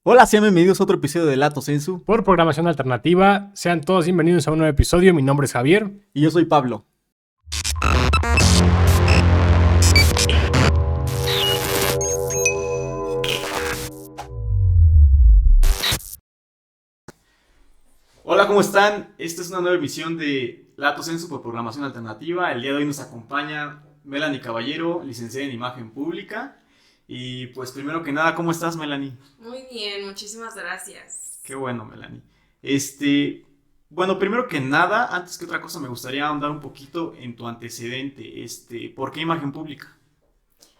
Hola, sean bienvenidos a otro episodio de Lato Sensu. Por Programación Alternativa, sean todos bienvenidos a un nuevo episodio. Mi nombre es Javier. Y yo soy Pablo. Hola, ¿cómo están? Esta es una nueva emisión de Lato Sensu por Programación Alternativa. El día de hoy nos acompaña Melanie Caballero, licenciada en Imagen Pública. Y pues primero que nada, ¿cómo estás, Melanie? Muy bien, muchísimas gracias. Qué bueno, Melanie. Bueno, primero que nada, antes que otra cosa, me gustaría ahondar un poquito en tu antecedente. ¿Por qué Imagen Pública?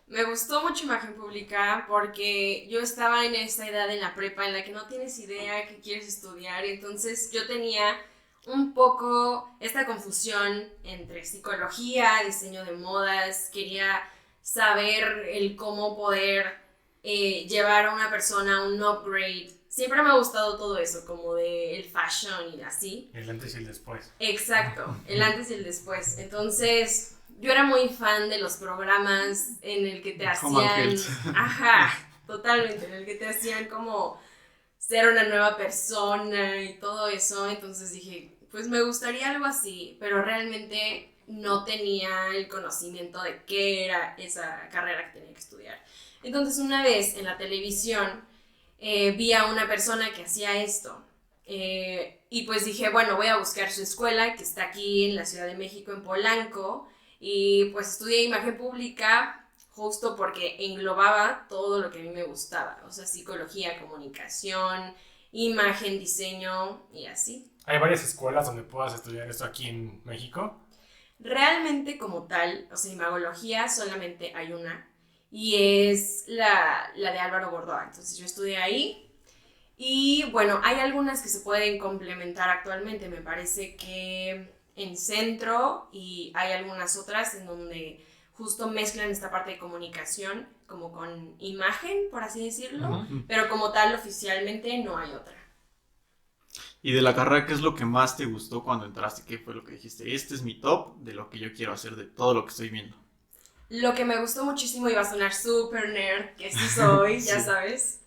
Me gustó mucho Imagen Pública porque yo estaba en esta edad en la prepa en la que no tienes idea qué quieres estudiar, y entonces yo tenía un poco esta confusión entre psicología, diseño de modas. Quería saber el cómo poder llevar a una persona a un upgrade. Siempre me ha gustado todo eso, como de el fashion y así. El antes y el después. Exacto, el antes y el después. Entonces, yo era muy fan de los programas en el que te hacían... Ajá, totalmente, en el que te hacían como ser una nueva persona y todo eso. Entonces dije, pues me gustaría algo así, pero realmente no tenía el conocimiento de qué era esa carrera que tenía que estudiar. Entonces, una vez en la televisión vi a una persona que hacía esto. Y pues dije, bueno, voy a buscar su escuela, que está aquí en la Ciudad de México, en Polanco. Y pues estudié Imagen Pública justo porque englobaba todo lo que a mí me gustaba. O sea, psicología, comunicación, imagen, diseño y así. ¿Hay varias escuelas donde puedas estudiar esto aquí en México? Realmente como tal, o sea, imagología solamente hay una. Y es la de Álvaro Gordoa. Entonces yo estudié ahí. Y bueno, hay algunas que se pueden complementar actualmente. Me parece que en Centro, y hay algunas otras en donde justo mezclan esta parte de comunicación como con imagen, por así decirlo. Uh-huh. Pero como tal, oficialmente no hay otra. ¿Y de la carrera qué es lo que más te gustó cuando entraste? ¿Qué fue lo que dijiste? Este es mi top de lo que yo quiero hacer, de todo lo que estoy viendo. Lo que me gustó muchísimo, iba a sonar súper nerd, que sí soy, ya sabes,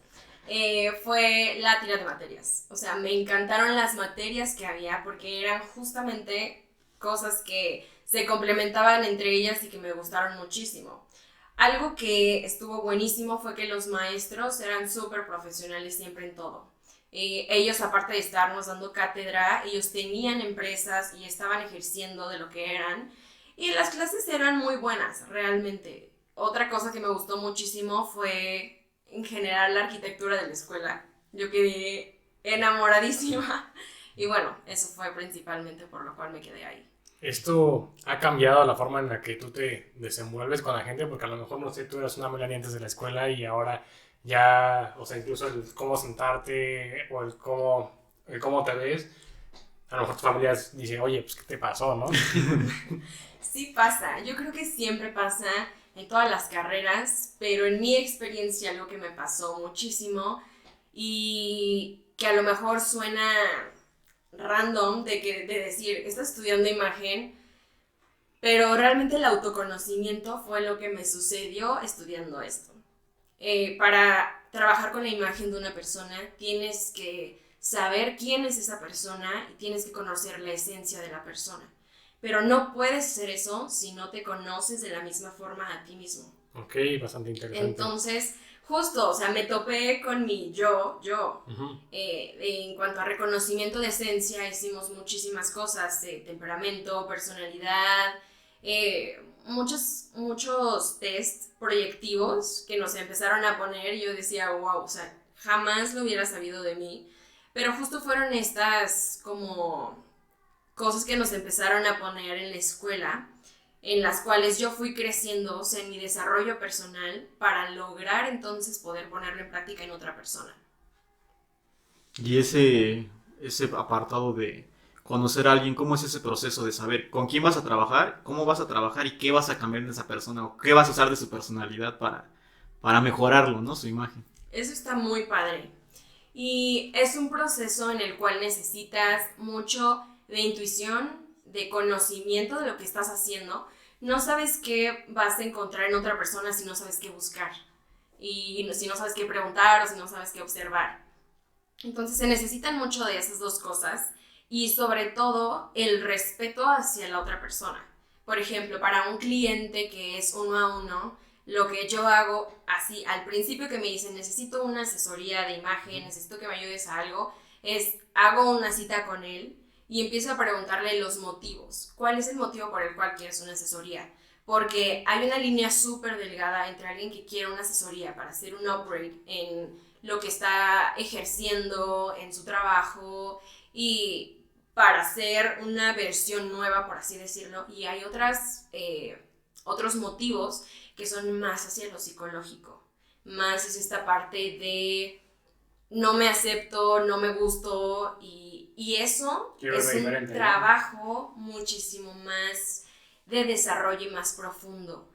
fue la tira de materias. O sea, me encantaron las materias que había porque eran justamente cosas que se complementaban entre ellas y que me gustaron muchísimo. Algo que estuvo buenísimo fue que los maestros eran súper profesionales siempre en todo. Ellos, aparte de estarnos dando cátedra, ellos tenían empresas y estaban ejerciendo de lo que eran. Y las clases eran muy buenas, realmente. Otra cosa que me gustó muchísimo fue, en general, la arquitectura de la escuela. Yo quedé enamoradísima. Y bueno, eso fue principalmente por lo cual me quedé ahí. ¿Esto ha cambiado la forma en la que tú te desenvuelves con la gente? Porque a lo mejor, no sé, tú eras una Melanie antes de la escuela y ahora ya, o sea, incluso el cómo sentarte o el cómo te ves, a lo mejor tu familia dice, oye, pues, ¿qué te pasó, no? Sí pasa, yo creo que siempre pasa en todas las carreras, pero en mi experiencia algo que me pasó muchísimo y que a lo mejor suena random de decir, estás estudiando imagen, pero realmente el autoconocimiento fue lo que me sucedió estudiando esto. Para trabajar con la imagen de una persona tienes que saber quién es esa persona y tienes que conocer la esencia de la persona. Pero no puedes hacer eso si no te conoces de la misma forma a ti mismo. Ok, bastante interesante. Entonces, justo, o sea, me topé con mi yo. Uh-huh. En cuanto a reconocimiento de esencia, hicimos muchísimas cosas, temperamento, personalidad, muchos test proyectivos que nos empezaron a poner y yo decía, wow, o sea, jamás lo hubiera sabido de mí. Pero justo fueron estas como cosas que nos empezaron a poner en la escuela, en las cuales yo fui creciendo, o sea, en mi desarrollo personal, para lograr entonces poder ponerlo en práctica en otra persona. Y ese apartado de conocer a alguien, ¿cómo es ese proceso de saber con quién vas a trabajar, cómo vas a trabajar y qué vas a cambiar de esa persona o qué vas a usar de su personalidad para mejorarlo, ¿no? Su imagen. Eso está muy padre. Y es un proceso en el cual necesitas mucho de intuición, de conocimiento de lo que estás haciendo. No sabes qué vas a encontrar en otra persona si no sabes qué buscar. y si no sabes qué preguntar o si no sabes qué observar. Entonces se necesitan mucho de esas dos cosas y sobre todo el respeto hacia la otra persona. Por ejemplo, para un cliente que es 1-a-1, lo que yo hago así al principio que me dicen necesito una asesoría de imagen, necesito que me ayudes a algo, es hago una cita con él y empiezo a preguntarle los motivos. ¿Cuál es el motivo por el cual quieres una asesoría? Porque hay una línea súper delgada entre alguien que quiere una asesoría para hacer un upgrade en lo que está ejerciendo, en su trabajo y para hacer una versión nueva, por así decirlo. Y hay otros motivos que son más hacia lo psicológico. Más es esta parte de no me acepto, no me gusto y eso es un trabajo muchísimo más de desarrollo y más profundo.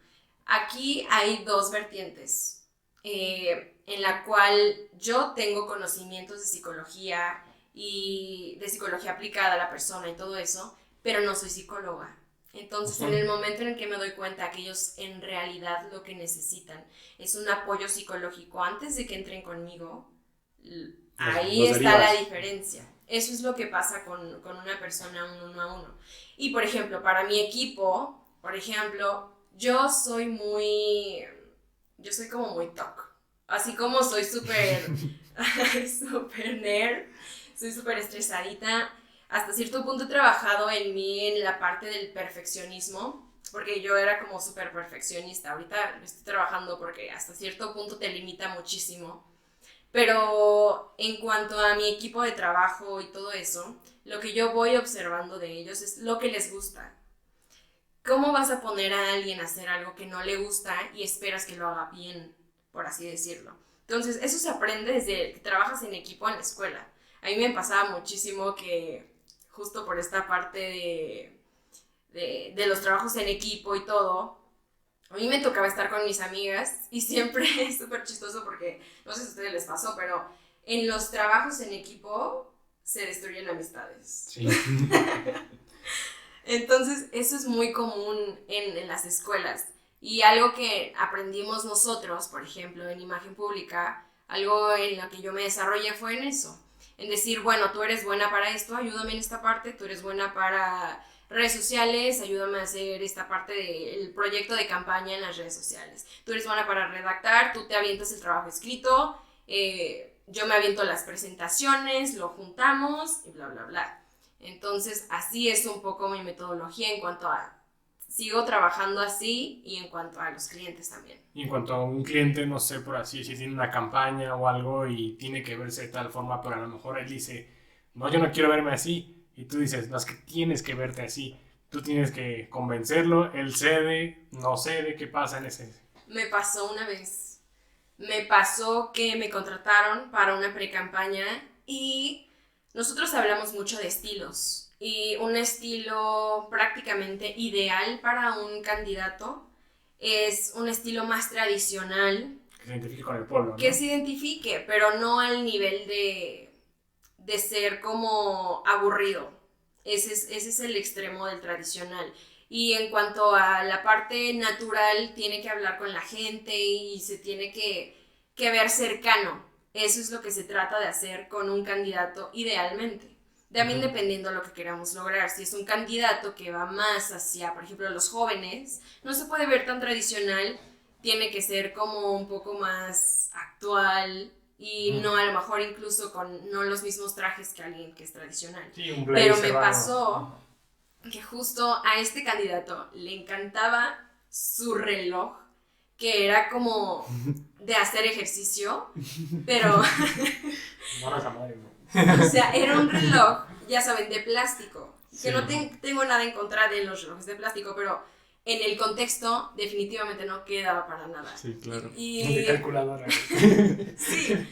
Aquí hay dos vertientes en la cual yo tengo conocimientos de psicología y de psicología aplicada a la persona y todo eso, pero no soy psicóloga. Entonces, en el momento en el que me doy cuenta que ellos en realidad lo que necesitan es un apoyo psicológico antes de que entren conmigo, ahí está la diferencia. Eso es lo que pasa con una persona 1-a-1. Y, por ejemplo, para mi equipo, yo soy como muy TOC. Así como soy súper nerd, soy súper estresadita. Hasta cierto punto he trabajado en mí en la parte del perfeccionismo, porque yo era como súper perfeccionista. Ahorita lo estoy trabajando porque hasta cierto punto te limita muchísimo. Pero en cuanto a mi equipo de trabajo y todo eso, lo que yo voy observando de ellos es lo que les gusta. ¿Cómo vas a poner a alguien a hacer algo que no le gusta y esperas que lo haga bien, por así decirlo? Entonces, eso se aprende desde que trabajas en equipo en la escuela. A mí me pasaba muchísimo que justo por esta parte de los trabajos en equipo y todo, a mí me tocaba estar con mis amigas y siempre es súper chistoso porque, no sé si a ustedes les pasó, pero en los trabajos en equipo se destruyen amistades. Sí. Entonces, eso es muy común en las escuelas. Y algo que aprendimos nosotros, por ejemplo, en imagen pública, algo en lo que yo me desarrollé fue en eso. En decir, bueno, tú eres buena para esto, ayúdame en esta parte, tú eres buena para redes sociales, ayúdame a hacer esta parte del proyecto de campaña en las redes sociales. Tú eres buena para redactar, tú te avientas el trabajo escrito, yo me aviento las presentaciones, lo juntamos y bla, bla, bla. Entonces, así es un poco mi metodología en cuanto a sigo trabajando así y en cuanto a los clientes también. Y en cuanto a un cliente, no sé, por así decir, tiene una campaña o algo y tiene que verse de tal forma, pero a lo mejor él dice, no, yo no quiero verme así. Y tú dices, no, es que tienes que verte así. Tú tienes que convencerlo, él cede, no cede, ¿qué pasa en ese? Me pasó una vez. Me pasó que me contrataron para una pre-campaña y nosotros hablamos mucho de estilos. Y un estilo prácticamente ideal para un candidato es un estilo más tradicional. Que se identifique con el pueblo, ¿no? Que se identifique, pero no al nivel de ser como aburrido. Ese es el extremo del tradicional. Y en cuanto a la parte natural, tiene que hablar con la gente y se tiene que ver cercano. Eso es lo que se trata de hacer con un candidato idealmente. También dependiendo de lo que queramos lograr. Si es un candidato que va más hacia, por ejemplo, los jóvenes, no se puede ver tan tradicional, tiene que ser como un poco más actual y no a lo mejor incluso con no los mismos trajes que alguien que es tradicional. Sí, un blazer. Pero me pasó que justo a este candidato le encantaba su reloj, que era como de hacer ejercicio, pero... O sea, era un reloj, ya saben, de plástico. Sí. Que no tengo nada en contra de los relojes de plástico, pero en el contexto definitivamente no quedaba para nada. Sí, claro. De calculadora. Sí.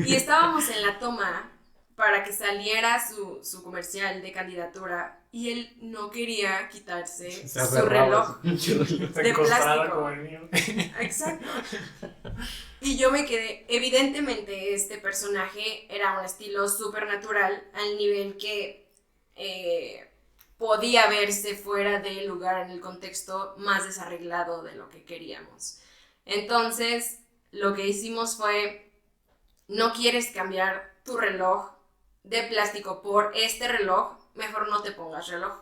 Y estábamos en la toma para que saliera su comercial de candidatura y él no quería quitarse su reloj de plástico. Como el mío. Exacto. Y yo me quedé, evidentemente este personaje era un estilo súper natural al nivel que podía verse fuera del lugar en el contexto más desarreglado de lo que queríamos. Entonces lo que hicimos fue, no quieres cambiar tu reloj de plástico por este reloj, mejor no te pongas reloj.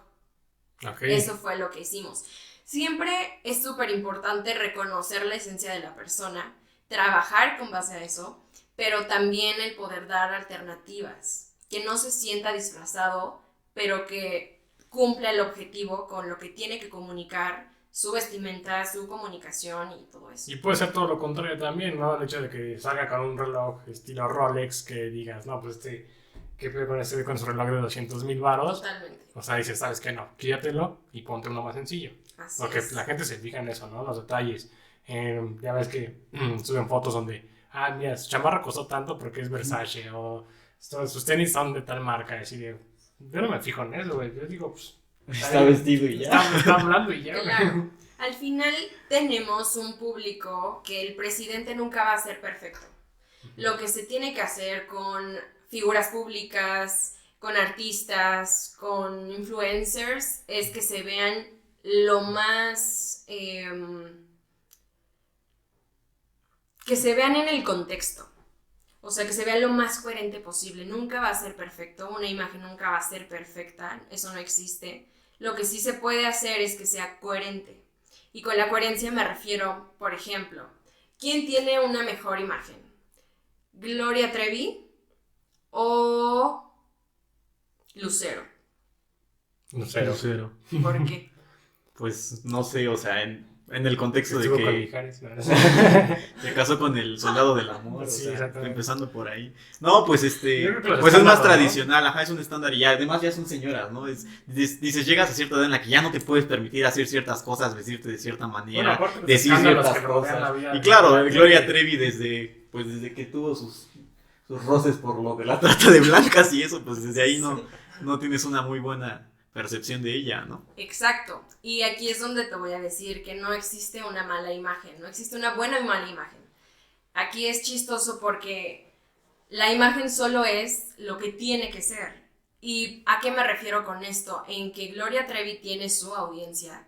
Okay. Eso fue lo que hicimos. Siempre es súper importante reconocer la esencia de la persona, trabajar con base a eso, pero también el poder dar alternativas, que no se sienta disfrazado, pero que cumpla el objetivo con lo que tiene que comunicar, su vestimenta, su comunicación y todo eso. Y puede ser todo lo contrario también, ¿no? El hecho de que salga con un reloj estilo Rolex, que digas, no, pues ¿qué pedo con con su reloj de 200,000 varos? Totalmente. O sea, dices, ¿sabes qué? No, quítatelo y ponte uno más sencillo. Así Porque es. la gente se fija en eso, ¿no? Los detalles. Ya ves que suben fotos donde, mira, su chamarra costó tanto porque es Versace, o sus tenis son de tal marca, así de, yo no me fijo en eso, güey. Yo digo, pues, Está vestido y ya. Está hablando y ya. Claro. Al final tenemos un público que el presidente nunca va a ser perfecto. Lo que se tiene que hacer con figuras públicas, con artistas, con influencers, es que se vean lo más... que se vean en el contexto. O sea, que se vea lo más coherente posible. Nunca va a ser perfecto, una imagen nunca va a ser perfecta, eso no existe. Lo que sí se puede hacer es que sea coherente. Y con la coherencia me refiero, por ejemplo, ¿quién tiene una mejor imagen? ¿Gloria Trevi o Lucero? Lucero. ¿Por qué? Pues no sé, o sea, en el contexto de Estuvo con que Mijares, ¿no? se casó con el soldado del amor, Sí, o sea, exactamente. empezando por ahí. No, pues Yo creo que los pues es más estándares, ¿no? tradicional, ajá, es un estándar y además ya son señoras, ¿no? Dices, llegas a cierta edad en la que ya no te puedes permitir hacer ciertas cosas, vestirte de cierta manera, Bueno, aparte de los decir escándalos ciertas que rodean la cosas. vida Y de claro, Gloria Gloria Trevi. Trevi desde que tuvo sus roces por lo de la trata de blancas y eso, pues desde ahí no tienes una muy buena percepción de ella, ¿no? Exacto. Y aquí es donde te voy a decir que no existe una mala imagen, no existe una buena y mala imagen. Aquí es chistoso porque la imagen solo es lo que tiene que ser. ¿Y a qué me refiero con esto? En que Gloria Trevi tiene su audiencia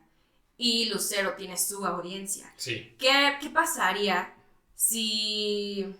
y Lucero tiene su audiencia. Sí. ¿Qué pasaría si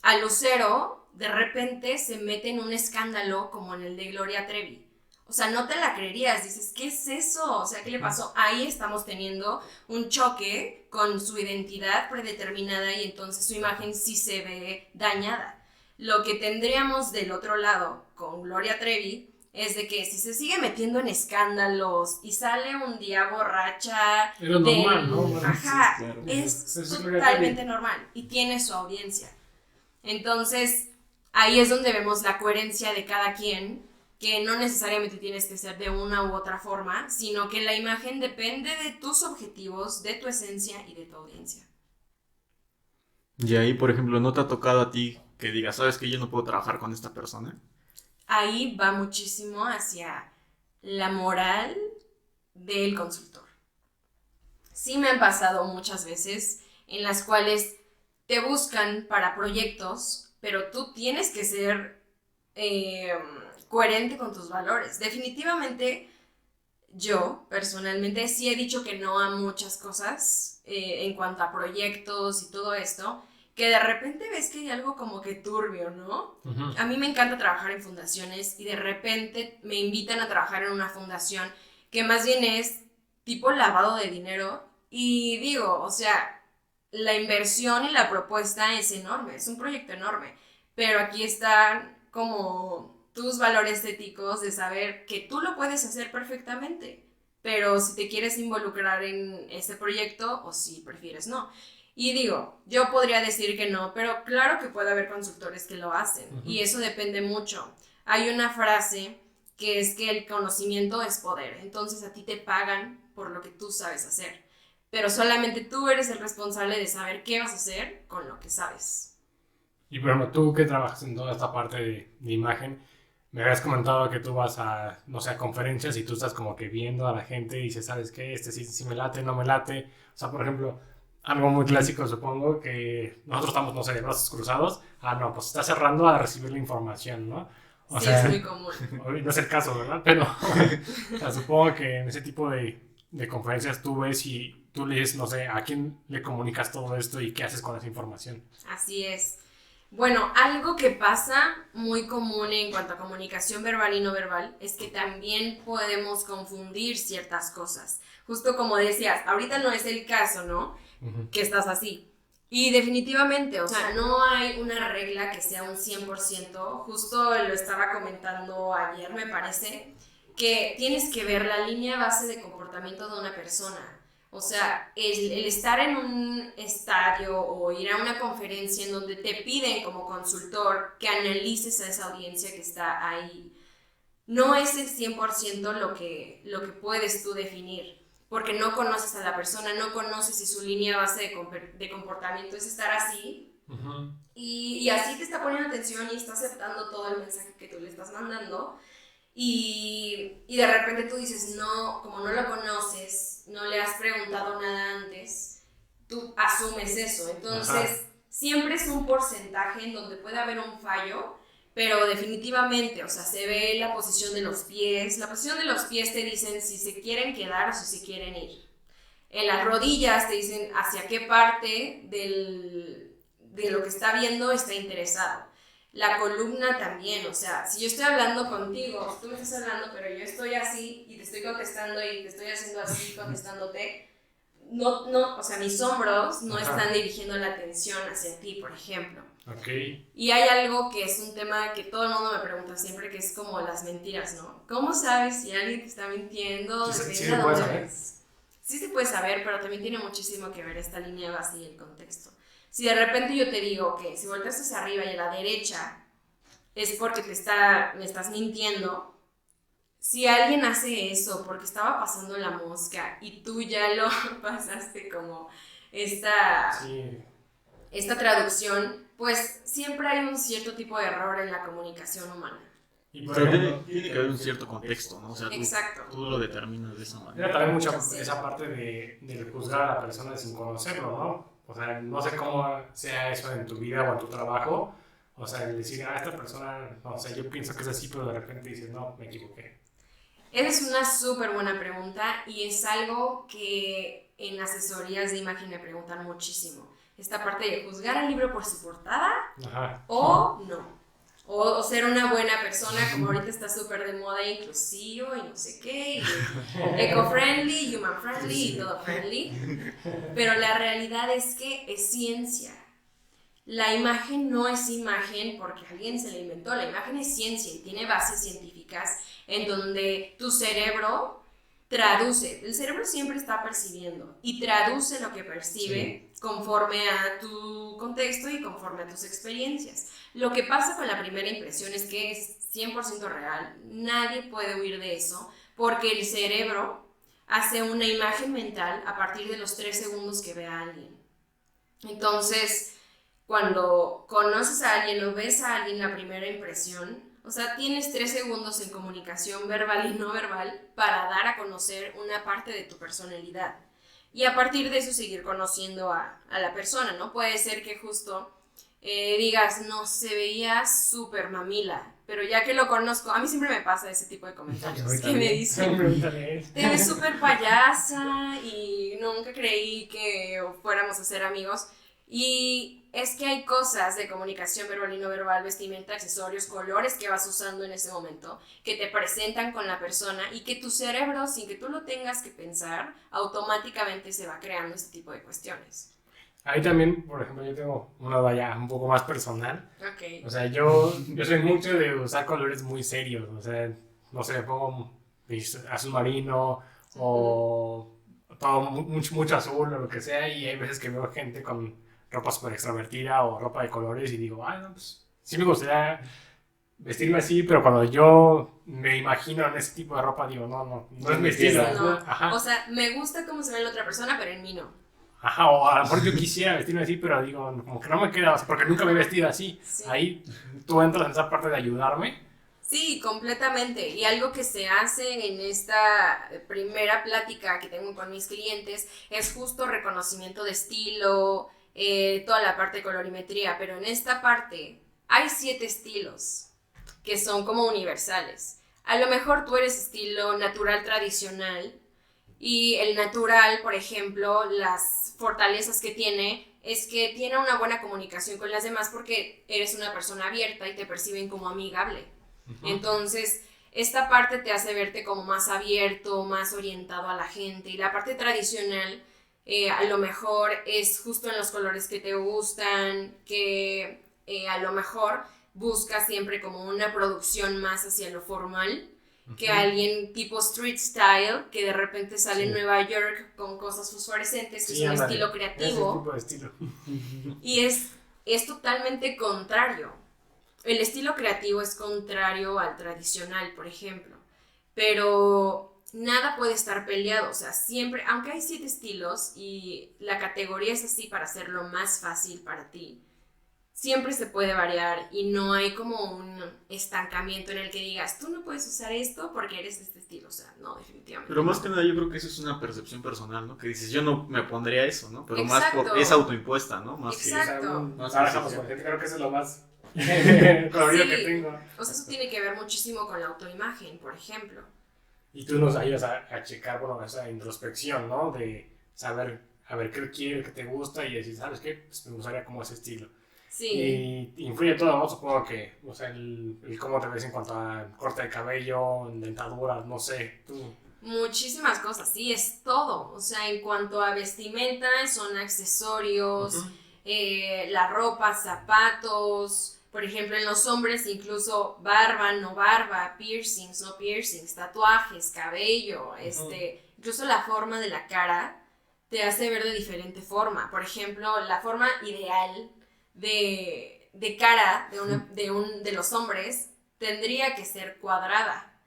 a Lucero de repente se mete en un escándalo como en el de Gloria Trevi? O sea, no te la creerías, dices, ¿qué es eso? O sea, ¿qué le pasó? Ahí estamos teniendo un choque con su identidad predeterminada y entonces su imagen sí se ve dañada. Lo que tendríamos del otro lado con Gloria Trevi es de que si se sigue metiendo en escándalos y sale un día borracha... Es lo normal, ¿no? Bueno, Ajá, sí, claro. es totalmente normal y tiene su audiencia. Entonces, ahí es donde vemos la coherencia de cada quien, que no necesariamente tienes que ser de una u otra forma, sino que la imagen depende de tus objetivos, de tu esencia y de tu audiencia. Y ahí, por ejemplo, ¿no te ha tocado a ti que digas, sabes que yo no puedo trabajar con esta persona? Ahí va muchísimo hacia la moral del consultor. Sí me han pasado muchas veces en las cuales te buscan para proyectos, pero tú tienes que ser coherente con tus valores. Definitivamente, yo personalmente sí he dicho que no a muchas cosas en cuanto a proyectos y todo esto, que de repente ves que hay algo como que turbio, ¿no? Uh-huh. A mí me encanta trabajar en fundaciones y de repente me invitan a trabajar en una fundación que más bien es tipo lavado de dinero y digo, o sea, la inversión y la propuesta es enorme, es un proyecto enorme, pero aquí están como tus valores éticos de saber que tú lo puedes hacer perfectamente, pero si te quieres involucrar en este proyecto o si prefieres no. Y digo, yo podría decir que no, pero claro que puede haber consultores que lo hacen, uh-huh. Y eso depende mucho. Hay una frase que es que el conocimiento es poder, entonces a ti te pagan por lo que tú sabes hacer, pero solamente tú eres el responsable de saber qué vas a hacer con lo que sabes. Y bueno, tú que trabajas en toda esta parte de imagen, me habías comentado que tú vas a, no sé, a conferencias y tú estás como que viendo a la gente y dices, ¿sabes qué? Sí me late, no me late. O sea, por ejemplo, algo muy clásico, supongo, que nosotros estamos, no sé, de brazos cruzados. No, pues está cerrando a recibir la información, ¿no? O sea, es muy común. No es el caso, ¿verdad? Pero o sea, supongo que en ese tipo de conferencias tú ves y tú lees, no sé, a quién le comunicas todo esto y qué haces con esa información. Así es. Bueno, algo que pasa muy común en cuanto a comunicación verbal y no verbal es que también podemos confundir ciertas cosas. Justo como decías, ahorita no es el caso, ¿no? Uh-huh. Que estás así. Y definitivamente, o sea, no hay una regla que sea un 100%. Justo lo estaba comentando ayer, me parece, que tienes que ver la línea base de comportamiento de una persona. O sea, el estar en un estadio o ir a una conferencia en donde te piden como consultor que analices a esa audiencia que está ahí, no es el 100% lo que puedes tú definir, porque no conoces a la persona, no conoces si su línea base de comportamiento es estar así, uh-huh. y así te está poniendo atención y está aceptando todo el mensaje que tú le estás mandando. Y de repente tú dices, no, como no lo conoces, no le has preguntado nada antes, tú asumes eso. Entonces, siempre es un porcentaje en donde puede haber un fallo, pero definitivamente, o sea, se ve la posición de los pies. La posición de los pies te dicen si se quieren quedar o si se quieren ir. En las rodillas te dicen hacia qué parte de lo que está viendo está interesado. La columna también, o sea, si yo estoy hablando contigo, si tú me estás hablando, pero yo estoy así y te estoy contestando y te estoy haciendo así contestándote, no, o sea, mis hombros no están dirigiendo la atención hacia ti, por ejemplo. Okay. Y hay algo que es un tema que todo el mundo me pregunta siempre, que es como las mentiras, ¿no? ¿Cómo sabes si alguien te está mintiendo? Sí se puede saber. Sí se puede saber, pero también tiene muchísimo que ver esta línea base y el contexto. Si de repente yo te digo que si volteas hacia arriba y a la derecha es porque me estás mintiendo, si alguien hace eso porque estaba pasando la mosca y tú ya lo pasaste como esta traducción, pues siempre hay un cierto tipo de error en la comunicación humana. Pero tiene que haber un cierto contexto, ¿no? O sea, tú lo determinas de esa manera. Mira, también mucha esa parte de juzgar a la persona sin conocerlo, ¿no? O sea, no sé cómo sea eso en tu vida o en tu trabajo. O sea, el decir, esta persona, no sé, yo pienso que es así, pero de repente dices, no, me equivoqué. Esa es una súper buena pregunta y es algo que en asesorías de imagen me preguntan muchísimo. Esta parte de juzgar al libro por su portada o no. O ser una buena persona, como ahorita está súper de moda, inclusivo y no sé qué, y eco-friendly, human-friendly y todo friendly. Pero la realidad es que es ciencia. La imagen no es imagen porque alguien se la inventó, la imagen es ciencia y tiene bases científicas en donde tu cerebro traduce. El cerebro siempre está percibiendo y traduce lo que percibe conforme a tu contexto y conforme a tus experiencias. Lo que pasa con la primera impresión es que es 100% real, nadie puede huir de eso, porque el cerebro hace una imagen mental a partir de los 3 segundos que ve a alguien. Entonces, cuando conoces a alguien o ves a alguien la primera impresión, o sea, tienes 3 segundos en comunicación verbal y no verbal para dar a conocer una parte de tu personalidad. Y a partir de eso seguir conociendo a la persona, ¿no? Puede ser que justo digas, no, se veía súper mamila, pero ya que lo conozco, a mí siempre me pasa ese tipo de comentarios que me dicen, te ves súper payasa y nunca creí que fuéramos a ser amigos. Y es que hay cosas de comunicación verbal y no verbal, vestimenta, accesorios, colores que vas usando en ese momento, que te presentan con la persona y que tu cerebro, sin que tú lo tengas que pensar, automáticamente se va creando este tipo de cuestiones. Ahí también, por ejemplo, yo tengo una valla un poco más personal. Okay. O sea, yo soy mucho de usar colores muy serios. O sea, no sé, pongo azul marino o todo mucho azul o lo que sea. Y hay veces que veo gente con ropa súper extrovertida o ropa de colores y digo, no, pues sí me gustaría vestirme así, pero cuando yo me imagino en ese tipo de ropa digo, no es mi estilo. No. O sea, me gusta cómo se ve la otra persona, pero en mí no. Ajá, o a lo mejor yo quisiera vestirme así, pero digo, como que no me queda, o sea, porque nunca me he vestido así. Sí. Ahí tú entras en esa parte de ayudarme. Sí, completamente. Y algo que se hace en esta primera plática que tengo con mis clientes es justo reconocimiento de estilo, toda la parte de colorimetría, pero en esta parte hay 7 estilos que son como universales. A lo mejor tú eres estilo natural tradicional, Y el natural, por ejemplo, las fortalezas que tiene es que tiene una buena comunicación con las demás porque eres una persona abierta y te perciben como amigable. Entonces, esta parte te hace verte como más abierto, más orientado a la gente. Y la parte tradicional, a lo mejor es justo en los colores que te gustan, que a lo mejor buscas siempre como una producción más hacia lo formal, que alguien tipo street style, que de repente sale en Nueva York con cosas fosforescentes, que es un estilo creativo. Ese tipo de estilo. Y es totalmente contrario. El estilo creativo es contrario al tradicional, por ejemplo. Pero nada puede estar peleado. O sea, siempre, aunque hay 7 estilos y la categoría es así para hacerlo más fácil para ti, siempre se puede variar y no hay como un estancamiento en el que digas, tú no puedes usar esto porque eres de este estilo. O sea, no, definitivamente. Pero más que nada yo creo que eso es una percepción personal, ¿no? Que dices, yo no me pondría eso, ¿no? Pero Exacto. más por es autoimpuesta, ¿no? Más Exacto. Que... creo que eso es lo más colorido que tengo. O sea, eso tiene que ver muchísimo con la autoimagen, por ejemplo. Y tú nos ayudas a checar, bueno, esa introspección, ¿no? De saber, a ver, qué quieres, qué te gusta y decir, ¿sabes qué? Pues me gustaría como ese estilo. Sí. Y influye todo, ¿no? Supongo que, o sea, el cómo te ves en cuanto a corte de cabello, dentaduras, no sé, tú. Muchísimas cosas, sí, es todo. O sea, en cuanto a vestimenta, son accesorios, la ropa, zapatos. Por ejemplo, en los hombres, incluso barba, no barba, piercings, no piercings, tatuajes, cabello, incluso la forma de la cara te hace ver de diferente forma. Por ejemplo, la forma ideal de cara de los hombres tendría que ser cuadrada.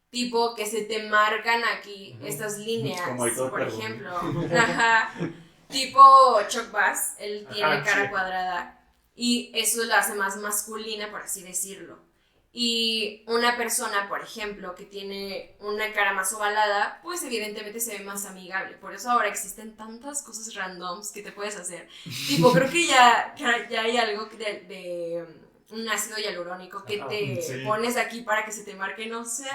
Tipo que se te marcan aquí estas líneas, por ejemplo. Ajá. Tipo Chuck Bass, él tiene cara cuadrada. Y eso la hace más masculina, por así decirlo. Y una persona, por ejemplo, que tiene una cara más ovalada, pues evidentemente se ve más amigable. Por eso ahora existen tantas cosas randoms que te puedes hacer. Tipo, creo que ya hay algo de un ácido hialurónico que te pones aquí para que se te marque, no sé,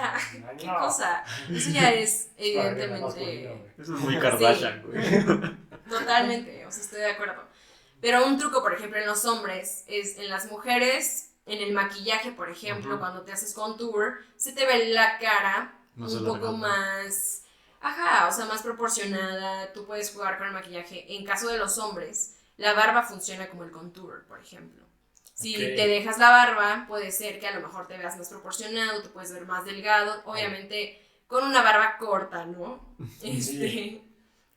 qué cosa. Eso ya es evidentemente... Eso es muy Kardashian, güey. Totalmente, o sea, estoy de acuerdo. Pero un truco, por ejemplo, en los hombres es en las mujeres, en el maquillaje, por ejemplo, cuando te haces contour, se te ve la cara un poco más, o sea, más proporcionada. Tú puedes jugar con el maquillaje. En caso de los hombres, la barba funciona como el contour, por ejemplo. Si te dejas la barba, puede ser que a lo mejor te veas más proporcionado, te puedes ver más delgado, obviamente con una barba corta, ¿no?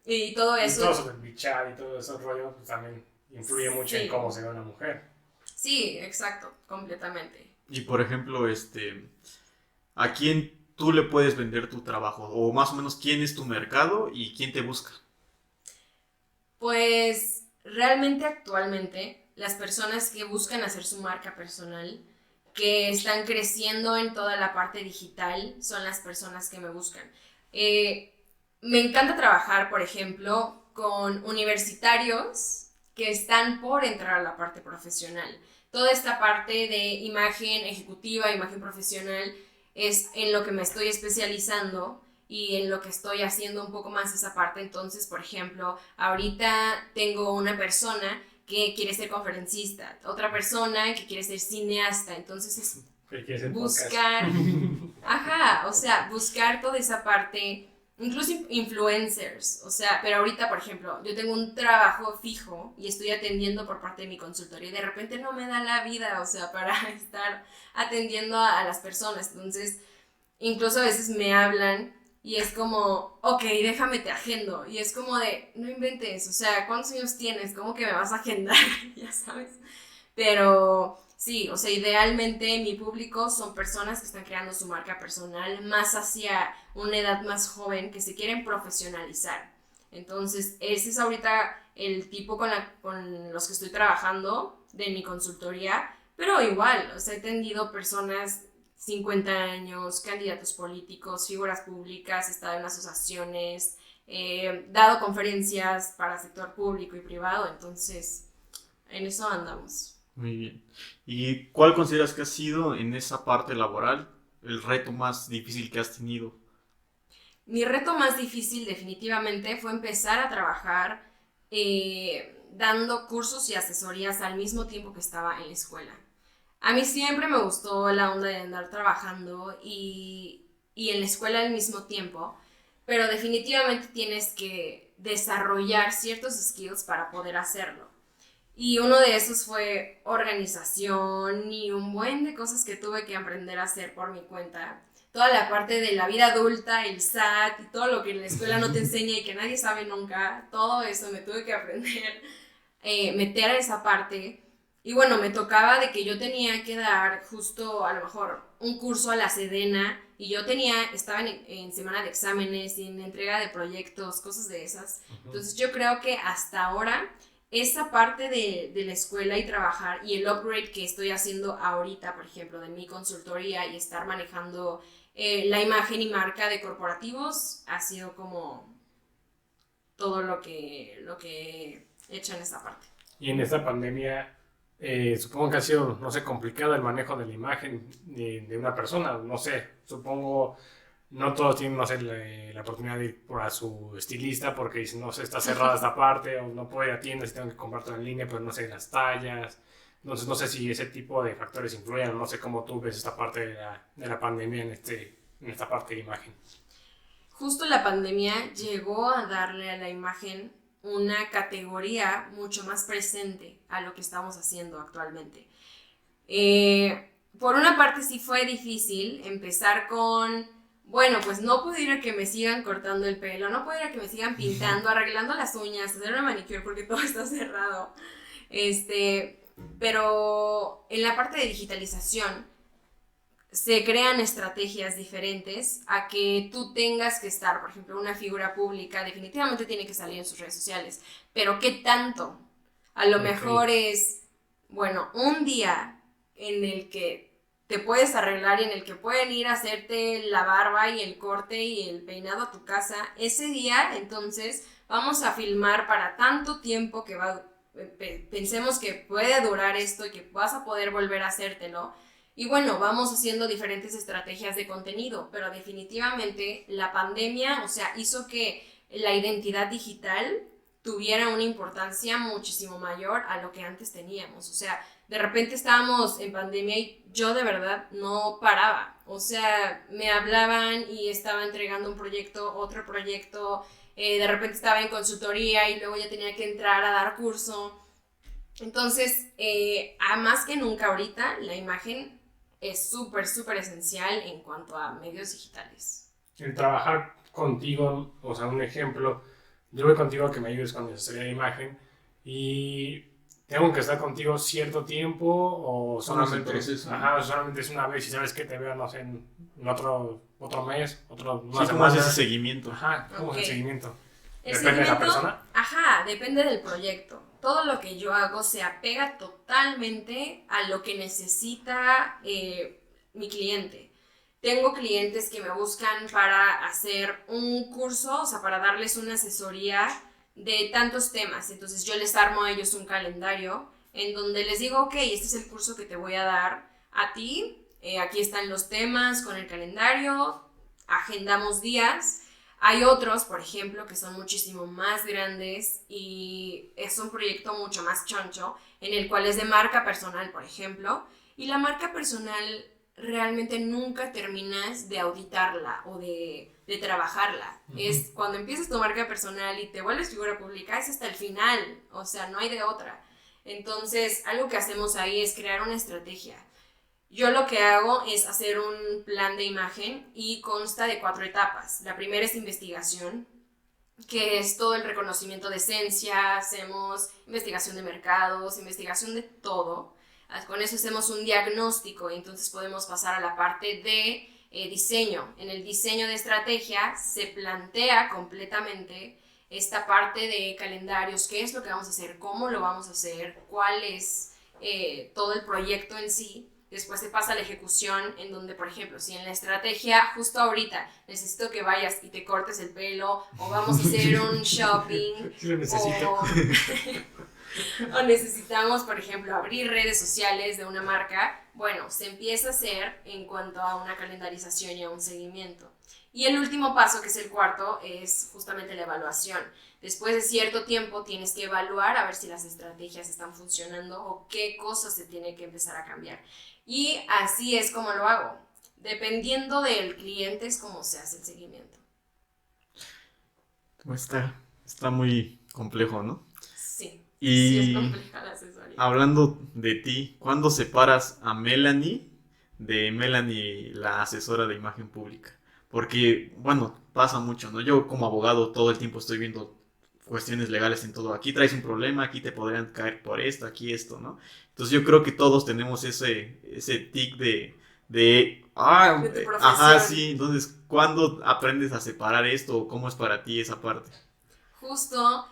Y todo eso. Y todo sobre el bichar y todo ese rollo, pues también influye mucho en cómo se ve una mujer. Sí, exacto, completamente. Y por ejemplo, ¿a quién tú le puedes vender tu trabajo? O más o menos, ¿quién es tu mercado y quién te busca? Pues realmente actualmente las personas que buscan hacer su marca personal, que están creciendo en toda la parte digital, son las personas que me buscan. Me encanta trabajar, por ejemplo, con universitarios que están por entrar a la parte profesional. Toda esta parte de imagen ejecutiva, imagen profesional, es en lo que me estoy especializando y en lo que estoy haciendo un poco más esa parte. Entonces, por ejemplo, ahorita tengo una persona que quiere ser conferencista, otra persona que quiere ser cineasta. Entonces es buscar, buscar toda esa parte. Incluso influencers, o sea, pero ahorita, por ejemplo, yo tengo un trabajo fijo y estoy atendiendo por parte de mi consultoría y de repente no me da la vida, o sea, para estar atendiendo a las personas. Entonces, incluso a veces me hablan y es como, ok, déjame te agendo. Y es como de, no inventes, o sea, ¿cuántos años tienes? ¿Cómo que me vas a agendar? Ya sabes. Pero... sí, o sea, idealmente mi público son personas que están creando su marca personal más hacia una edad más joven, que se quieren profesionalizar. Entonces, ese es ahorita el tipo con los que estoy trabajando de mi consultoría, pero igual, o sea, he atendido personas 50 años, candidatos políticos, figuras públicas, he estado en asociaciones, dado conferencias para sector público y privado, entonces, en eso andamos. Muy bien. ¿Y cuál consideras que ha sido en esa parte laboral el reto más difícil que has tenido? Mi reto más difícil definitivamente fue empezar a trabajar dando cursos y asesorías al mismo tiempo que estaba en la escuela. A mí siempre me gustó la onda de andar trabajando y en la escuela al mismo tiempo, pero definitivamente tienes que desarrollar ciertos skills para poder hacerlo. Y uno de esos fue organización y un buen de cosas que tuve que aprender a hacer por mi cuenta. Toda la parte de la vida adulta, el SAT y todo lo que en la escuela no te enseña y que nadie sabe nunca, todo eso me tuve que aprender, meter a esa parte. Y bueno, me tocaba de que yo tenía que dar justo a lo mejor un curso a la Sedena y yo estaba en semana de exámenes y en entrega de proyectos, cosas de esas. Entonces yo creo que hasta ahora esa parte de la escuela y trabajar y el upgrade que estoy haciendo ahorita, por ejemplo, de mi consultoría y estar manejando la imagen y marca de corporativos, ha sido como todo lo que he hecho en esta parte. Y en esta pandemia, supongo que ha sido, no sé, complicado el manejo de la imagen de una persona. No sé, supongo, no todos tienen, no sé, la oportunidad de ir a su estilista porque dicen, no sé, está cerrada esta parte, o no puedo ir a tiendas y tengo que comprar todo en línea, pero no sé las tallas. Entonces, no sé si ese tipo de factores influyen, no sé cómo tú ves esta parte de la pandemia en esta parte de imagen. Justo la pandemia llegó a darle a la imagen una categoría mucho más presente a lo que estamos haciendo actualmente. Por una parte sí fue difícil empezar con, bueno, pues no puedo ir a que me sigan cortando el pelo, no puedo ir a que me sigan pintando, arreglando las uñas, hacer una manicure porque todo está cerrado. Pero en la parte de digitalización se crean estrategias diferentes a que tú tengas que estar, por ejemplo, una figura pública definitivamente tiene que salir en sus redes sociales, pero ¿qué tanto? A lo mejor es, bueno, un día en el que te puedes arreglar y en el que pueden ir a hacerte la barba y el corte y el peinado a tu casa, ese día entonces vamos a filmar para tanto tiempo que pensemos que puede durar esto y que vas a poder volver a hacértelo. Y bueno, vamos haciendo diferentes estrategias de contenido, pero definitivamente la pandemia, o sea, hizo que la identidad digital tuviera una importancia muchísimo mayor a lo que antes teníamos. O sea, de repente estábamos en pandemia y yo de verdad no paraba. O sea, me hablaban y estaba entregando un proyecto, otro proyecto, de repente estaba en consultoría y luego ya tenía que entrar a dar curso. Entonces, a más que nunca ahorita, la imagen es súper, súper esencial en cuanto a medios digitales. El trabajar contigo, o sea, un ejemplo, yo voy contigo a que me ayudes con mi asesoría de imagen y tengo que estar contigo cierto tiempo o solamente es una vez y sabes que te veo, no sé, en otro mes, una semana. ¿Cómo haces ese seguimiento? ¿Cómo es el seguimiento? ¿Depende de la persona? Depende del proyecto. Todo lo que yo hago se apega totalmente a lo que necesita mi cliente. Tengo clientes que me buscan para hacer un curso, o sea, para darles una asesoría de tantos temas. Entonces yo les armo a ellos un calendario en donde les digo, ok, este es el curso que te voy a dar a ti. Aquí están los temas con el calendario, agendamos días. Hay otros, por ejemplo, que son muchísimo más grandes y es un proyecto mucho más choncho, en el cual es de marca personal, por ejemplo, y la marca personal realmente nunca terminas de auditarla o de trabajarla. Es cuando empiezas tu marca personal y te vuelves figura pública, es hasta el final, o sea, no hay de otra. Entonces, algo que hacemos ahí es crear una estrategia. Yo lo que hago es hacer un plan de imagen y consta de 4 etapas. La primera es investigación, que es todo el reconocimiento de esencia, hacemos investigación de mercados, investigación de todo. Con eso hacemos un diagnóstico y entonces podemos pasar a la parte de diseño. En el diseño de estrategia se plantea completamente esta parte de calendarios, qué es lo que vamos a hacer, cómo lo vamos a hacer, cuál es todo el proyecto en sí. Después se pasa a la ejecución, en donde, por ejemplo, si en la estrategia justo ahorita necesito que vayas y te cortes el pelo, o vamos a hacer un shopping, sí lo necesito. o necesitamos, por ejemplo, abrir redes sociales de una marca, bueno, se empieza a hacer en cuanto a una calendarización y a un seguimiento. Y el último paso, que es el cuarto, es justamente la evaluación. Después de cierto tiempo tienes que evaluar a ver si las estrategias están funcionando o qué cosas se tienen que empezar a cambiar. Y así es como lo hago. Dependiendo del cliente es como se hace el seguimiento. Está muy complejo, ¿no? Sí, sí es Y compleja la asesoría. hablando de ti, ¿cuándo separas a Melanie de Melanie, la asesora de imagen pública? Porque, bueno, pasa mucho, ¿no? Yo como abogado todo el tiempo estoy viendo cuestiones legales en todo. Aquí traes un problema, aquí te podrían caer por esto, aquí esto, ¿no? Entonces yo creo que todos tenemos ese tic De tu ajá, profesión. sí. Entonces, ¿cuándo aprendes a separar esto o cómo es para ti esa parte? Justo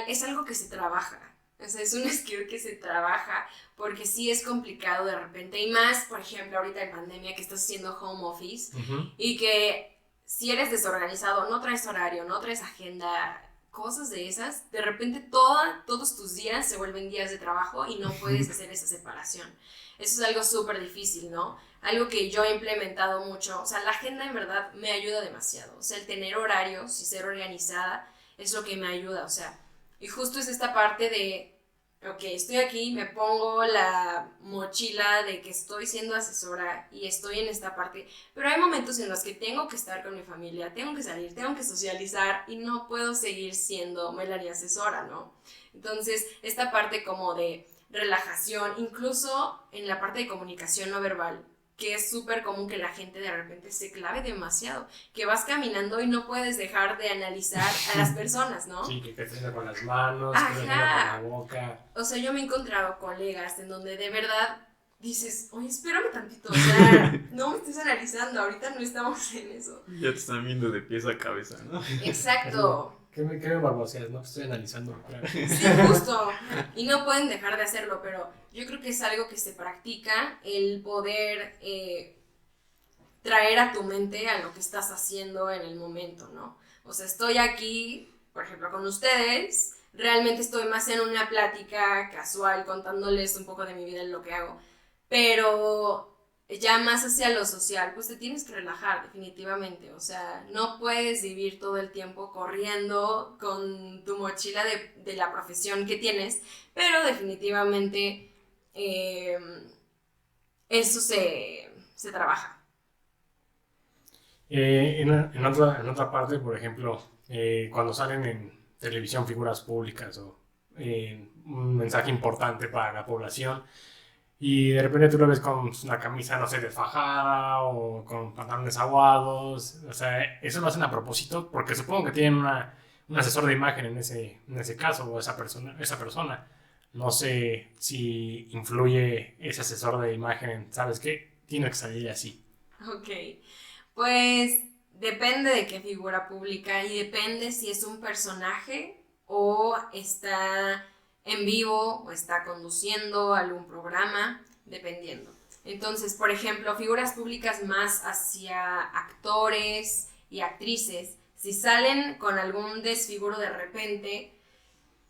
es algo que se trabaja. O sea, es un skill que se trabaja porque sí es complicado de repente. Y más, por ejemplo, ahorita en pandemia que estás haciendo home office y que si eres desorganizado, no traes horario, no traes agenda, cosas de esas, de repente todos tus días se vuelven días de trabajo y no puedes hacer esa separación. Eso es algo súper difícil, ¿no? Algo que yo he implementado mucho. O sea, la agenda en verdad me ayuda demasiado. O sea, el tener horarios y ser organizada es lo que me ayuda, o sea, y justo es esta parte de, ok, estoy aquí, me pongo la mochila de que estoy siendo asesora y estoy en esta parte, pero hay momentos en los que tengo que estar con mi familia, tengo que salir, tengo que socializar y no puedo seguir siendo Melanie asesora, ¿no? Entonces, esta parte como de relajación, incluso en la parte de comunicación no verbal, que es súper común que la gente de repente se clave demasiado, que vas caminando y no puedes dejar de analizar a las personas, ¿no? Sí, que te haciendo con las manos, que te haciendo con la boca. O sea, yo me he encontrado colegas en donde de verdad dices, oye, espérame tantito, o sea, no me estés analizando, ahorita no estamos en eso. Ya te están viendo de pies a cabeza, ¿no? Exacto. ¿Qué me barboseas? No, estoy analizando. Claro. Sí, justo. Y no pueden dejar de hacerlo, pero yo creo que es algo que se practica, el poder traer a tu mente a lo que estás haciendo en el momento, ¿no? O sea, estoy aquí, por ejemplo, con ustedes, realmente estoy más en una plática casual, contándoles un poco de mi vida en lo que hago, pero ya más hacia lo social, pues te tienes que relajar definitivamente, o sea, no puedes vivir todo el tiempo corriendo con tu mochila de la profesión que tienes, pero definitivamente eh, eso se trabaja. En otra parte, por ejemplo, cuando salen en televisión figuras públicas o un mensaje importante para la población y de repente tú lo ves con una camisa, no sé, desfajada o con pantalones aguados, o sea, eso lo hacen a propósito porque supongo que tienen un asesor de imagen en ese caso o esa persona. No sé si influye ese asesor de imagen en, ¿sabes qué? Tiene que salir así. Ok, pues depende de qué figura pública y depende si es un personaje o está en vivo o está conduciendo algún programa, dependiendo. Entonces, por ejemplo, figuras públicas más hacia actores y actrices, si salen con algún desfiguro de repente,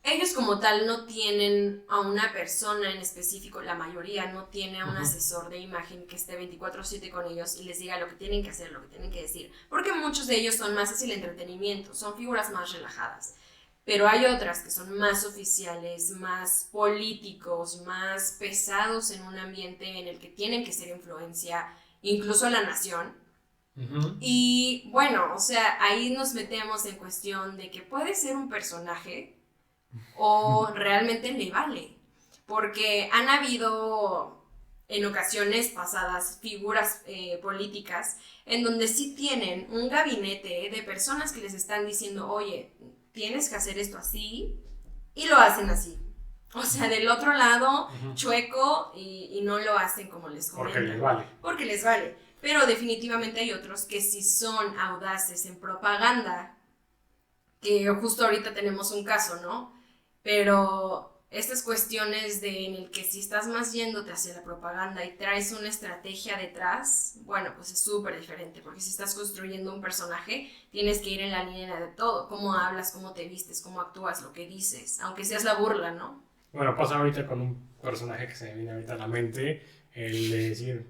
ellos como tal no tienen a una persona en específico, la mayoría no tiene a un asesor de imagen que esté 24/7 con ellos y les diga lo que tienen que hacer, lo que tienen que decir, porque muchos de ellos son más hacia el entretenimiento, son figuras más relajadas, pero hay otras que son más oficiales, más políticos, más pesados en un ambiente en el que tienen que ser influencia, incluso la nación. Y bueno, o sea, ahí nos metemos en cuestión de que puede ser un personaje o realmente le vale, porque han habido en ocasiones pasadas figuras políticas en donde sí tienen un gabinete de personas que les están diciendo, oye, tienes que hacer esto así, y lo hacen así. O sea, del otro lado, chueco, y no lo hacen como les comenta. Porque les vale. Porque les vale. Pero definitivamente hay otros que sí son audaces en propaganda, que justo ahorita tenemos un caso, ¿no? Pero estas cuestiones en el que si estás más yéndote hacia la propaganda y traes una estrategia detrás, bueno, pues es súper diferente, porque si estás construyendo un personaje, tienes que ir en la línea de todo, cómo hablas, cómo te vistes, cómo actúas, lo que dices, aunque seas la burla, ¿no? Bueno, pasa ahorita con un personaje que se me viene ahorita a la mente, el de decir,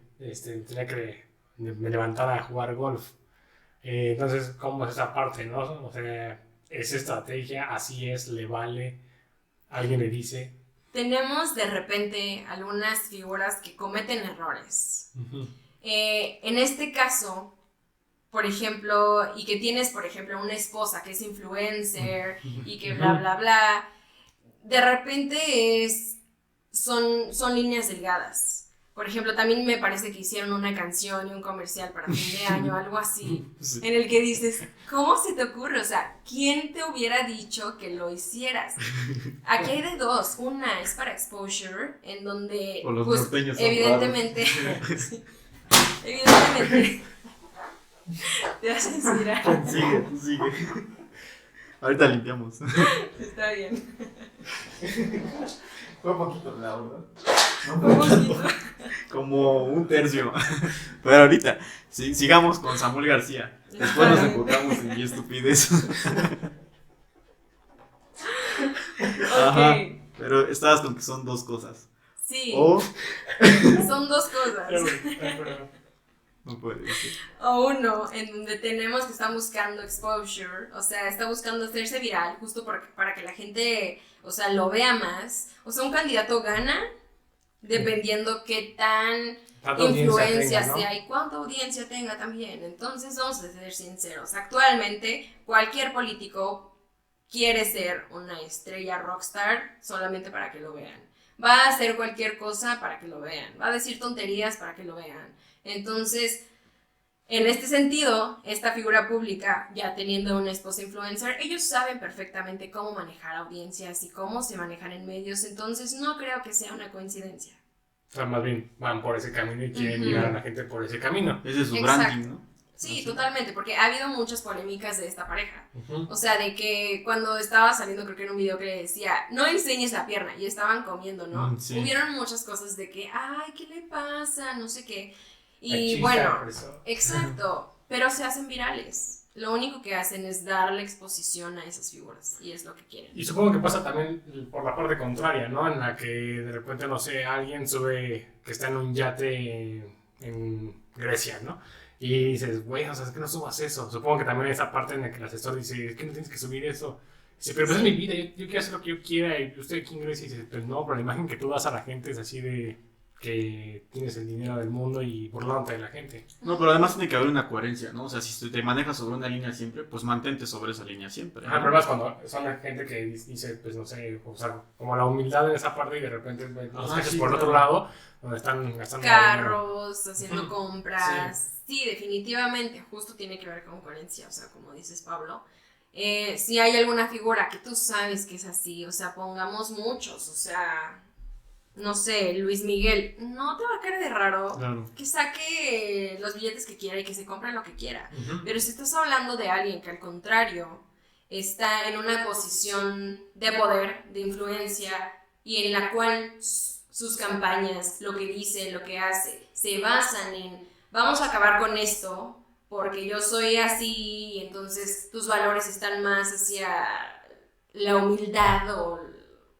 tenía que me levantar a jugar golf. Entonces, ¿cómo es esa parte, no? O sea, es estrategia, así es, le vale, alguien le dice. Tenemos de repente algunas figuras que cometen errores. En este caso, por ejemplo, y que tienes, por ejemplo, una esposa que es influencer y que bla, bla, bla, de repente son líneas delgadas. Por ejemplo, también me parece que hicieron una canción y un comercial para fin de año, algo así, sí, en el que dices, ¿cómo se te ocurre? O sea, ¿quién te hubiera dicho que lo hicieras? Aquí hay de dos. Una es para exposure, en donde, pues, evidentemente, sí, evidentemente, te haces mirar. Sigue. Ahorita limpiamos. Está bien. Fue poquito, la verdad. Un poquito. Como un tercio. Pero ahorita, sigamos con Samuel García. Después nos enfocamos en mi estupidez. Ajá. Okay. Pero estabas con que son dos cosas. Sí. O son dos cosas. No puede ser. O uno, en donde tenemos que estar buscando exposure, o sea, está buscando hacerse viral justo para que la gente, o sea, lo vea más. O sea, un candidato gana dependiendo qué tan influencia sea, ¿no? Y cuánta audiencia tenga también. Entonces, vamos a ser sinceros. Actualmente, cualquier político quiere ser una estrella rockstar solamente para que lo vean. Va a hacer cualquier cosa para que lo vean. Va a decir tonterías para que lo vean. Entonces, en este sentido, esta figura pública, ya teniendo una esposa influencer, ellos saben perfectamente cómo manejar audiencias y cómo se manejan en medios, entonces no creo que sea una coincidencia. O sea, más bien van por ese camino y quieren llevar a la gente por ese camino. Ese es su branding, ¿no? Sí, totalmente, porque ha habido muchas polémicas de esta pareja. O sea, de que cuando estaba saliendo, creo que en un video que le decía, no enseñes la pierna, y estaban comiendo, ¿no? Sí. Hubieron muchas cosas de que, ay, ¿qué le pasa? No sé qué. Y bueno, exacto, pero se hacen virales. Lo único que hacen es darle exposición a esas figuras y es lo que quieren. Y supongo que pasa también por la parte contraria, ¿no? En la que de repente, no sé, alguien sube que está en un yate en Grecia, ¿no? Y dices, güey, o sea, es que no subas eso. Supongo que también hay esa parte en la que el asesor dice, es que no tienes que subir eso. Dice, pero pues es mi vida, yo quiero hacer lo que yo quiera y usted aquí en Grecia. Y dice, pues no, pero la imagen que tú das a la gente es así de que tienes el dinero del mundo y burlándote de la gente. No, pero además tiene que haber una coherencia, ¿no? O sea, si te manejas sobre una línea siempre, pues mantente sobre esa línea siempre, ¿no? El problema es cuando son la gente que dice, pues no sé, o sea, como la humildad en esa parte y de repente los haces por el otro lado, donde están gastando carros, haciendo compras. Sí, definitivamente, justo tiene que ver con coherencia, o sea, como dices, Pablo. Si hay alguna figura que tú sabes que es así, o sea, pongamos muchos, o sea, no sé, Luis Miguel, no te va a caer de raro, claro, que saque los billetes que quiera y que se compre lo que quiera. Pero si estás hablando de alguien que al contrario está en una posición de poder, de influencia, y en la cual sus campañas, lo que dice, lo que hace, se basan en vamos a acabar con esto porque yo soy así y entonces tus valores están más hacia la humildad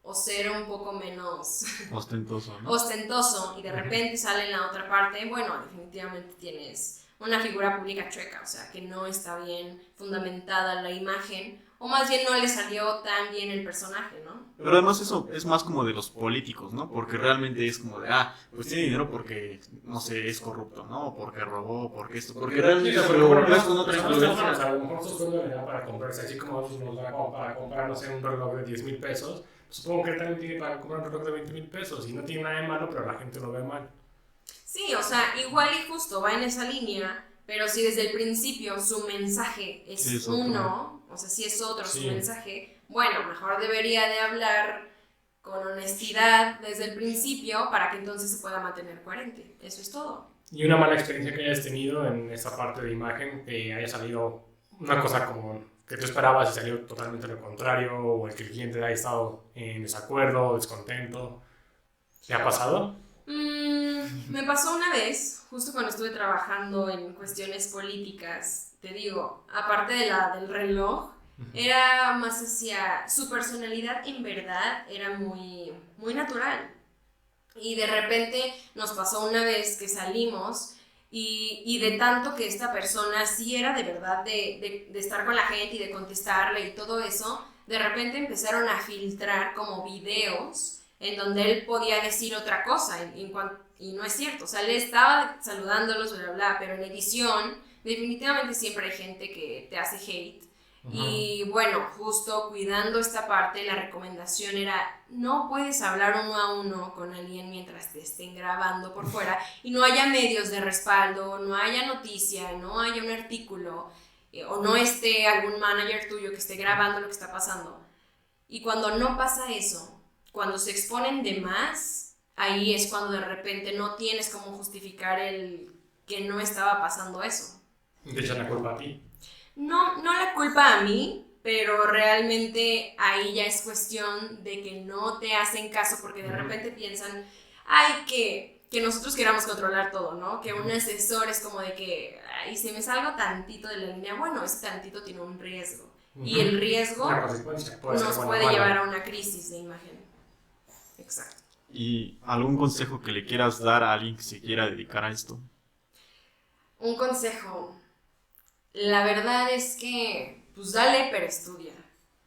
o ser un poco menos ostentoso, ¿no? Ostentoso, y de repente sale en la otra parte, bueno, definitivamente tienes una figura pública chueca, o sea, que no está bien fundamentada la imagen, o más bien no le salió tan bien el personaje, ¿no? Pero además eso es más como de los políticos, ¿no? Porque realmente es como de, pues tiene dinero porque, no sé, es corrupto, ¿no? O porque robó, porque esto, porque realmente se lo ves con otra influencia. A lo mejor su sueldo le da para comprarse, así como nos da para comprar, no sé, un reloj de 10,000 pesos. Supongo que él también tiene para comprar un reloj de 20,000 pesos y no tiene nada de malo, pero la gente lo ve mal. Sí, o sea, igual y justo va en esa línea, pero si desde el principio su mensaje es uno, o sea, si es otro su mensaje, bueno, mejor debería de hablar con honestidad desde el principio para que entonces se pueda mantener coherente. Eso es todo. Y una mala experiencia que hayas tenido en esa parte de imagen, que haya salido una cosa como que tú esperabas y salió totalmente lo contrario, o el que el cliente haya estado en desacuerdo, descontento. ¿Te ha pasado? Me pasó una vez, justo cuando estuve trabajando en cuestiones políticas, te digo, aparte del reloj, era más hacia su personalidad, en verdad era muy, muy natural. Y de repente nos pasó una vez que salimos y de tanto que esta persona sí era de verdad de estar con la gente y de contestarle y todo eso, de repente empezaron a filtrar como videos en donde él podía decir otra cosa y no es cierto, o sea, él estaba saludándolos, bla, bla, bla, pero en edición definitivamente siempre hay gente que te hace hate. Y bueno, justo cuidando esta parte, la recomendación era: no puedes hablar uno a uno con alguien mientras te estén grabando por fuera y no haya medios de respaldo, no haya noticia, no haya un artículo o no esté algún manager tuyo que esté grabando lo que está pasando. Y cuando no pasa eso, cuando se exponen de más, ahí es cuando de repente no tienes cómo justificar el que no estaba pasando eso. Te echan la culpa a ti. No la culpa a mí, pero realmente ahí ya es cuestión de que no te hacen caso porque de repente piensan, ay, que nosotros queramos controlar todo, ¿no? Que un asesor es como de que, ay, si me salgo tantito de la línea, bueno, ese tantito tiene un riesgo. Y el riesgo nos puede llevar a una crisis de imagen. Exacto. ¿Y algún consejo que le quieras dar a alguien que se quiera dedicar a esto? Un consejo. La verdad es que, pues dale, pero estudia.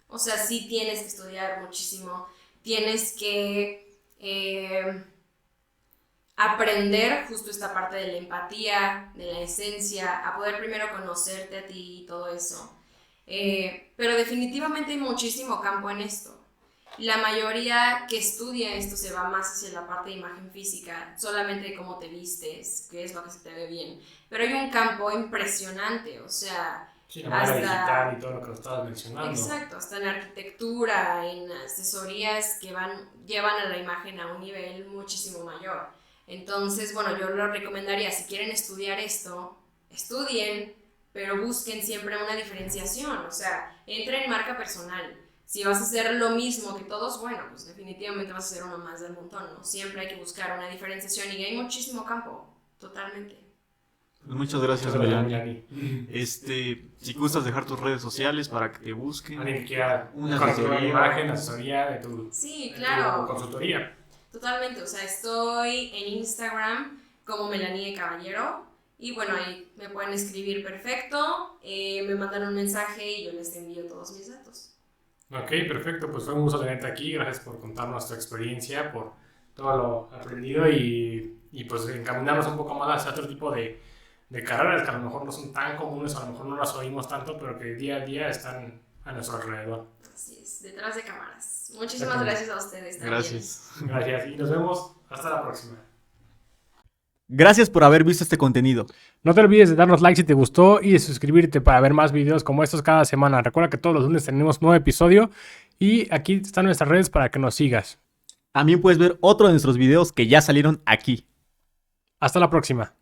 O sea, sí tienes que estudiar muchísimo. Tienes que aprender justo esta parte de la empatía, de la esencia, a poder primero conocerte a ti y todo eso. Pero definitivamente hay muchísimo campo en esto. La mayoría que estudia esto se va más hacia la parte de imagen física, solamente de cómo te vistes, qué es lo que se te ve bien. Pero hay un campo impresionante, o sea... Sí, la manera digital y todo lo que estabas mencionando. Exacto, hasta en arquitectura, en asesorías que llevan a la imagen a un nivel muchísimo mayor. Entonces, bueno, yo lo recomendaría, si quieren estudiar esto, estudien, pero busquen siempre una diferenciación, o sea, entren en marca personal. Si vas a hacer lo mismo que todos, bueno, pues definitivamente vas a ser uno más del montón, ¿no? Siempre hay que buscar una diferenciación y hay muchísimo campo, totalmente. Pues muchas gracias, Melanie. Si gustas dejar tus redes sociales para que te busquen. Alguien que quiera una asesoría de tu, sí, claro. De tu consultoría. Totalmente, o sea, estoy en Instagram como Melanie Caballero y bueno, ahí me pueden escribir perfecto, me mandan un mensaje y yo les envío todos mis datos. Ok, perfecto, pues fue un gusto tenerte aquí, gracias por contarnos tu experiencia, por todo lo aprendido y pues encaminarnos un poco más hacia otro tipo de carreras que a lo mejor no son tan comunes, a lo mejor no las oímos tanto, pero que día a día están a nuestro alrededor. Así es, detrás de cámaras. Muchísimas gracias a ustedes también. Gracias. Gracias y nos vemos hasta la próxima. Gracias por haber visto este contenido. No te olvides de darnos like si te gustó y de suscribirte para ver más videos como estos cada semana. Recuerda que todos los lunes tenemos nuevo episodio y aquí están nuestras redes para que nos sigas. También puedes ver otro de nuestros videos que ya salieron aquí. Hasta la próxima.